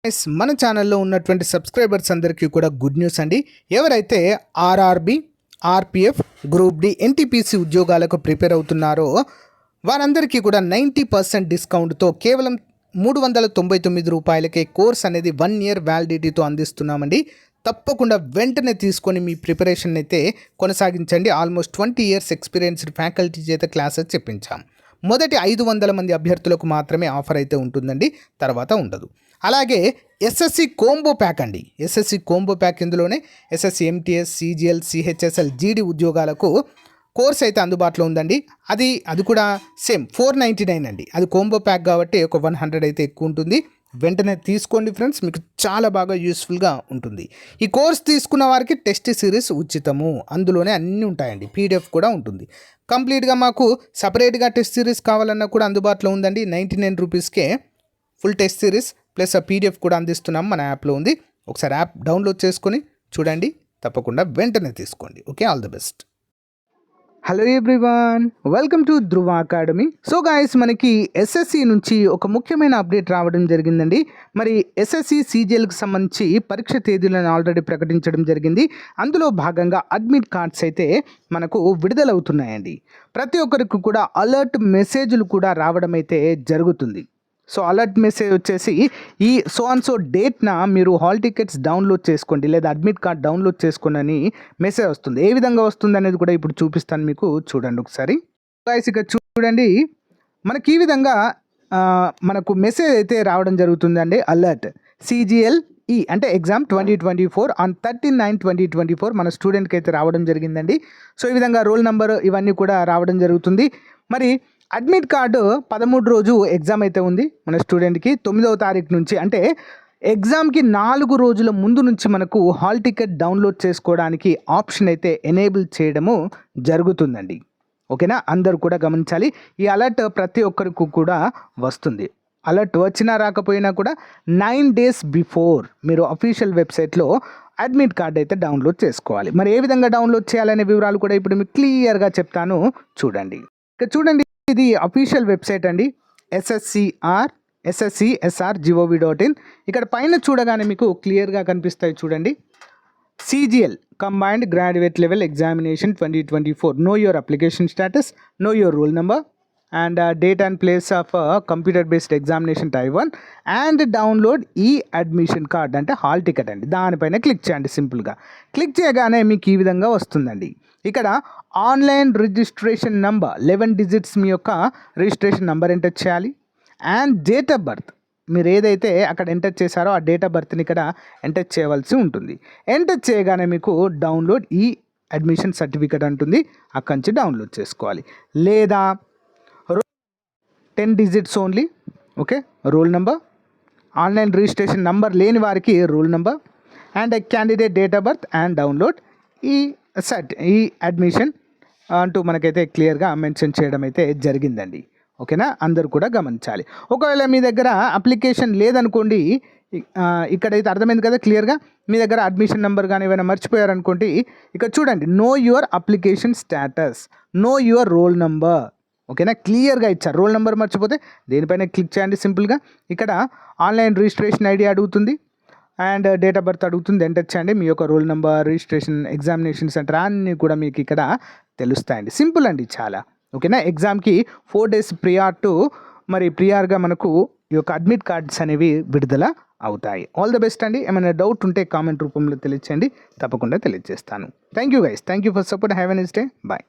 మన ఛానల్లో ఉన్నటువంటి సబ్స్క్రైబర్స్ అందరికీ కూడా గుడ్ న్యూస్ అండి. ఎవరైతే RRB, RPF, group D, NTPC ఉద్యోగాలకు ప్రిపేర్ అవుతున్నారో వారందరికీ కూడా 90% డిస్కౌంట్తో కేవలం ₹399 కోర్స్ అనేది 1 ఇయర్ వ్యాలిడిటీతో అందిస్తున్నామండి. తప్పకుండా వెంటనే తీసుకొని మీ ప్రిపరేషన్ అయితే కొనసాగించండి. ఆల్మోస్ట్ 20 ఇయర్స్ ఎక్స్పీరియన్స్డ్ ఫ్యాకల్టీ చేత క్లాసెస్ చెప్పించాం. మొదటి 500 మంది అభ్యర్థులకు మాత్రమే ఆఫర్ అయితే ఉంటుందండి, తర్వాత ఉండదు. అలాగే ఎస్ఎస్సి కోంబో ప్యాక్ అండి. ఎస్ఎస్సి కోంబో ప్యాక్ ఇందులోనే ఎస్ఎస్సి ఎంటీఎస్, సిజిఎల్, సిహెచ్ఎస్ఎల్, జీడీ ఉద్యోగాలకు కోర్స్ అయితే అందుబాటులో ఉందండి. అది కూడా సేమ్ 499 అండి. అది కోంబో ప్యాక్ కాబట్టి ఒక 100 అయితే ఎక్కువ ఉంటుంది. వెంటనే తీసుకోండి ఫ్రెండ్స్, మీకు చాలా బాగా యూస్ఫుల్గా ఉంటుంది. ఈ కోర్స్ తీసుకున్న వారికి టెస్ట్ సిరీస్ ఉచితము, అందులోనే అన్నీ ఉంటాయండి. పీడిఎఫ్ కూడా ఉంటుంది. కంప్లీట్గా మాకు సపరేట్గా టెస్ట్ సిరీస్ కావాలన్నా కూడా అందుబాటులో ఉందండి. ₹99కే ఫుల్ టెస్ట్ సిరీస్ ప్లస్ ఆ పీడిఎఫ్ కూడా అందిస్తున్నాం, మన యాప్లో ఉంది. ఒకసారి యాప్ డౌన్లోడ్ చేసుకొని చూడండి, తప్పకుండా వెంటనే తీసుకోండి. Okay, all the best. Hello everyone, welcome to Dhruva academy. So guys, మనకి ఎస్ఎస్సి నుంచి ఒక ముఖ్యమైన అప్డేట్ రావడం జరిగిందండి. మరి ఎస్ఎస్సి సిజిఎల్కి సంబంధించి పరీక్ష తేదీలను ఆల్రెడీ ప్రకటించడం జరిగింది. అందులో భాగంగా అడ్మిట్ కార్డ్స్ అయితే మనకు విడుదలవుతున్నాయండి. ప్రతి ఒక్కరికి కూడా అలర్ట్ మెసేజ్లు కూడా రావడం అయితే జరుగుతుంది. సో అలర్ట్ మెసేజ్ వచ్చేసి ఈ సో డేట్న మీరు హాల్ టికెట్స్ డౌన్లోడ్ చేసుకోండి లేదా అడ్మిట్ కార్డ్ డౌన్లోడ్ చేసుకోండి అని మెసేజ్ వస్తుంది. ఏ విధంగా వస్తుంది అనేది కూడా ఇప్పుడు చూపిస్తాను మీకు, చూడండి ఒకసారి. ఇక చూడండి, మనకి ఈ విధంగా మనకు మెసేజ్ అయితే రావడం జరుగుతుందండి. అలర్ట్ సిజిఎల్ అంటే ఎగ్జామ్ 2024 ఆన్ 13/9/2024 మన స్టూడెంట్కి అయితే రావడం జరిగిందండి. సో ఈ విధంగా రోల్ నెంబర్ ఇవన్నీ కూడా రావడం జరుగుతుంది. మరి అడ్మిట్ కార్డు 13 రోజు ఎగ్జామ్ అయితే ఉంది మన స్టూడెంట్కి. 9వ తారీఖు నుంచి అంటే ఎగ్జామ్కి 4 రోజుల ముందు నుంచి మనకు హాల్ టికెట్ డౌన్లోడ్ చేసుకోవడానికి ఆప్షన్ అయితే ఎనేబుల్ చేయడము జరుగుతుందండి. ఓకేనా, అందరూ కూడా గమనించాలి. ఈ అలర్ట్ ప్రతి ఒక్కరికి కూడా వస్తుంది. అలర్ట్ వచ్చినా రాకపోయినా కూడా 9 days బిఫోర్ మీరు అఫీషియల్ వెబ్సైట్లో అడ్మిట్ కార్డ్ అయితే డౌన్లోడ్ చేసుకోవాలి. మరి ఏ విధంగా డౌన్లోడ్ చేయాలనే వివరాలు కూడా ఇప్పుడు మీకు క్లియర్గా చెప్తాను, చూడండి. ఇక చూడండి, ఇది అఫీషియల్ వెబ్సైట్ అండి, SSCSR.gov.in. ఇక్కడ పైన చూడగానే మీకు క్లియర్గా కనిపిస్తాయి, చూడండి. CGL combined graduate level examination 2024, know your application status, know your roll number and date and place of computer based examination type 1 and download e admission card అంటే హాల్ టికెట్ అండి. దానిపైన క్లిక్ చేయండి. సింపుల్గా క్లిక్ చేయగానే మీకు ఈ విధంగా వస్తుందండి. ఇక్కడ ఆన్లైన్ రిజిస్ట్రేషన్ నంబర్ 11 digits మీ యొక్క రిజిస్ట్రేషన్ నెంబర్ ఎంటర్ చేయాలి. అండ్ డేట్ ఆఫ్ బర్త్ మీరు ఏదైతే అక్కడ ఎంటర్ చేశారో ఆ డేట్ ఆఫ్ బర్త్ని ఇక్కడ ఎంటర్ చేయవలసి ఉంటుంది. ఎంటర్ చేయగానే మీకు డౌన్లోడ్ ఈ అడ్మిషన్ సర్టిఫికేట్ అంటుంది, అక్కడి నుంచి డౌన్లోడ్ చేసుకోవాలి. లేదా 10 digits only, okay, roll number, online registration number లేని వారికి role number and candidate date of birth and download e admission అంటూ మనకైతే క్లియర్గా మెన్షన్ చేయడం అయితే జరిగిందండి. ఓకేనా, అందరూ కూడా గమనించాలి. ఒకవేళ మీ దగ్గర అప్లికేషన్ లేదనుకోండి, ఇక్కడైతే అర్థమైంది కదా క్లియర్గా. మీ దగ్గర అడ్మిషన్ నెంబర్ కానీ ఏమైనా మర్చిపోయారనుకోండి, ఇక్కడ చూడండి, know your application status, know your roll number. ఓకేనా, క్లియర్గా ఇచ్చారు. రోల్ నెంబర్ మర్చిపోతే దేనిపైన క్లిక్ చేయండి సింపుల్గా. ఇక్కడ ఆన్లైన్ రిజిస్ట్రేషన్ ఐడి అడుగుతుంది అండ్ డేట్ ఆఫ్ బర్త్ అడుగుతుంది, ఎంటర్ చేయండి. మీ యొక్క roll number, registration, examination centre అన్నీ కూడా మీకు ఇక్కడ తెలుస్తాయండి. సింపుల్ అండి చాలా. ఓకేనా, ఎగ్జామ్కి 4 days ప్రియార్గా మనకు ఈ యొక్క అడ్మిట్ కార్డ్స్ అనేవి విడుదల అవుతాయి. ఆల్ ద బెస్ట్ అండి. ఏమైనా డౌట్ ఉంటే కామెంట్ రూపంలో తెలియచేయండి, తప్పకుండా తెలియజేస్తాను. Thank you guys, thank you for support. Have a nice day, bye.